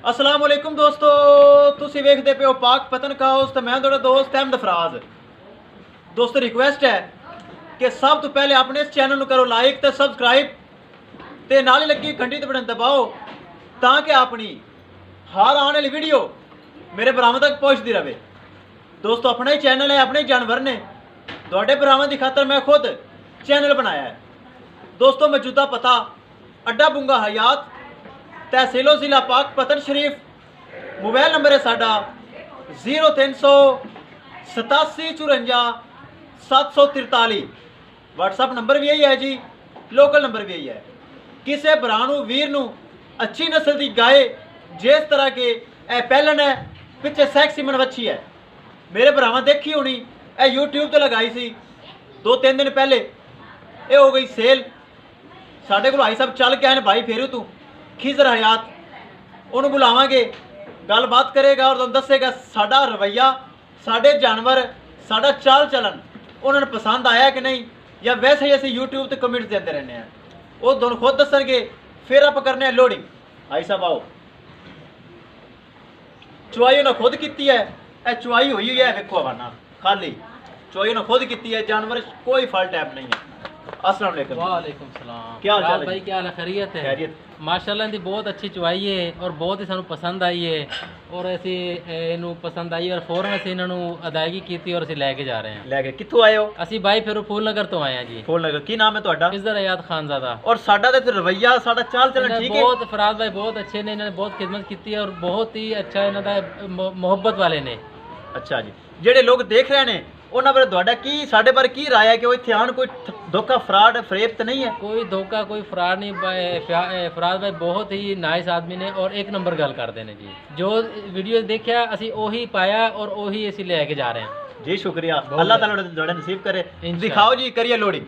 अस्सलाम वालेकुम दोस्तों, तुसी वेखदे पे हो पाक पतन का हाउस ते मैं तुहाडा दोस्त अहमद फराज। दोस्तों रिक्वेस्ट है कि सब तो पहले अपने इस चैनल नूं करो लाइक ते सबसक्राइब ते नाल ही लगी घंटी ते बटन दबाओ ताकि अपनी हर आने वाली वीडियो मेरे भरावां तक पहुंचती रहे। दोस्तों अपना ही चैनल है, अपने ही जानवर ने, तुहाडे भरावां दी खातर मैं खुद चैनल बनाया है। दोस्तों मौजूदा पता अड्डा बुंगा हयात, तहसीलो जिला पाक पतन शरीफ। मोबाइल नंबर है साडा 0387 54 743। व्हाट्सअप नंबर भी यही है जी, लोकल नंबर भी यही है। किसी भरा वीर नू अच्छी नस्ल की गाय जिस तरह के पहलन है पिछे सैक्सी मनवच्छी है, मेरे भरावां देखी होनी, यूट्यूब तो लगाई सी 2-3 दिन पहले, ये हो गई सेल। साढ़े को भाई साहब चल के आए भाई फेरू तू खिजर हयात, उन्होंने बुलावांगे, गलबात करेगा और तुम दसेगा साडा रवैया, साडे जानवर, साडा चाल चलन उन्होंने पसंद आया कि नहीं, या वैसे ही असं यूट्यूब पर कमेंट्स देते रहने हैं। वो दोनों खुद दसणगे, फिर आप करने लोडिंग। भाई साहब आओ, चुवाई उन्हें खुद की है, चुवाई हुई है, वेखो हवाना खाली चुवाई उन्हें खुद की है, जानवर कोई फल टैप नहीं है। अस्सलाम वालेकुम। वालेकुम सलाम। क्या हाल चाल है भाई? क्या हाल है? खैरियत है? खैरियत माशाल्लाह दी बहुत अच्छी चुवाई है और बहुत ही सानू पसंद आई है और ऐसी इनू पसंद आई और फौरन असी इन्हों अदायगी की और असी लैके जा रहे हैं। लैके कित्थों आए हो? असी भाई फिर फूल नगर तो आए हैं जी। फूल नगर। की नाम है तुहाडा? इज़्ज़त हयात खानज़ादा। और साडा ते रवैया, साडा चाल चलन ठीक है? बहुत फराज भाई बहुत अच्छे ने, इन्होंने बहुत खिदमत की है और बहुत ही अच्छा इन्हों दा मोहब्बत वाले ने। अच्छा जी, जेडे लोग देख रहे हैं उन्होंने बारे तुहाडा की साडे बारे की राय है कि वो इत्थे आन, कोई धोखा फ्रॉड फरेब तो नहीं है? कोई धोखा कोई फ्रॉड नहीं फराज भाई बहुत ही नाइस आदमी ने और एक नंबर गल करते हैं जी। जो वीडियो देखा असी ओही पाया और ओही असी लेके जा रहे हैं जी। शुक्रिया, अल्लाह ताला तुहाडा नसीब करे। दिखाओ जी, करिए लोडिंग।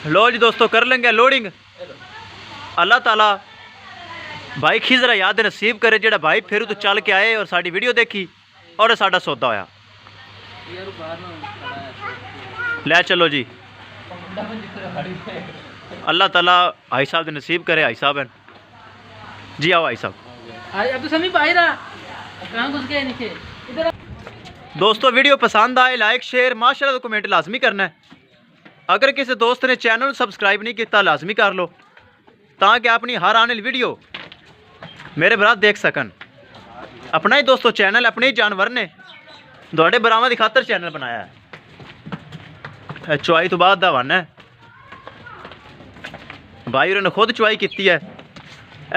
लो जी दोस्तों, कर लेंगे लोडिंग। अल्लाह ताला भाई खिजरा याद नसीब करे, जेड़ा भाई फिर तो चल के आए और साडी वीडियो देखी और साडा सौदा होया। ले चलो जी, अल्लाह ताला भाई साहब दे नसीब करे। भाई साहब हैं जी, आओ भाई साहब। दोस्तों वीडियो पसंद आए लाइक शेयर माशाल्लाह तो कमेंट लाजमी करना है। अगर किसी दोस्त ने चैनल सब्सक्राइब नहीं किया लाजमी कर लो ताकि अपनी हर आने वाली वीडियो मेरे भरा देख सकन। अपना ही दोस्तों चैनल, अपने ही जानवर ने तुहाडे भरावां दी खातर चैनल बनाया है। चुवाई तो बाद दा वन है, भाई उन्होंने खुद चुवाई की है।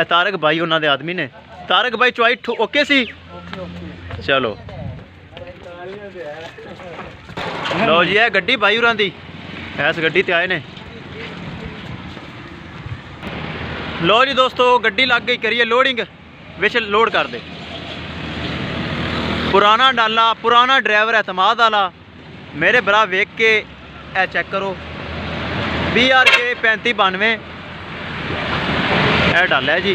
तारक भाई उन्होंने आदमी ने। तारक भाई चुवाई ओके सी? चलो लो जी, है गड्डी भाई उरां दी, इस गड्डी ते आए ने। लो जी दोस्तों, गड्डी लग गई, करिए लोडिंग, विच लोड कर दे। पुराना डाला, पुराना ड्राइवर एतमाद वाला, मेरे भरा वेख के ए चेक करो BRK 3592 ए डाला है जी।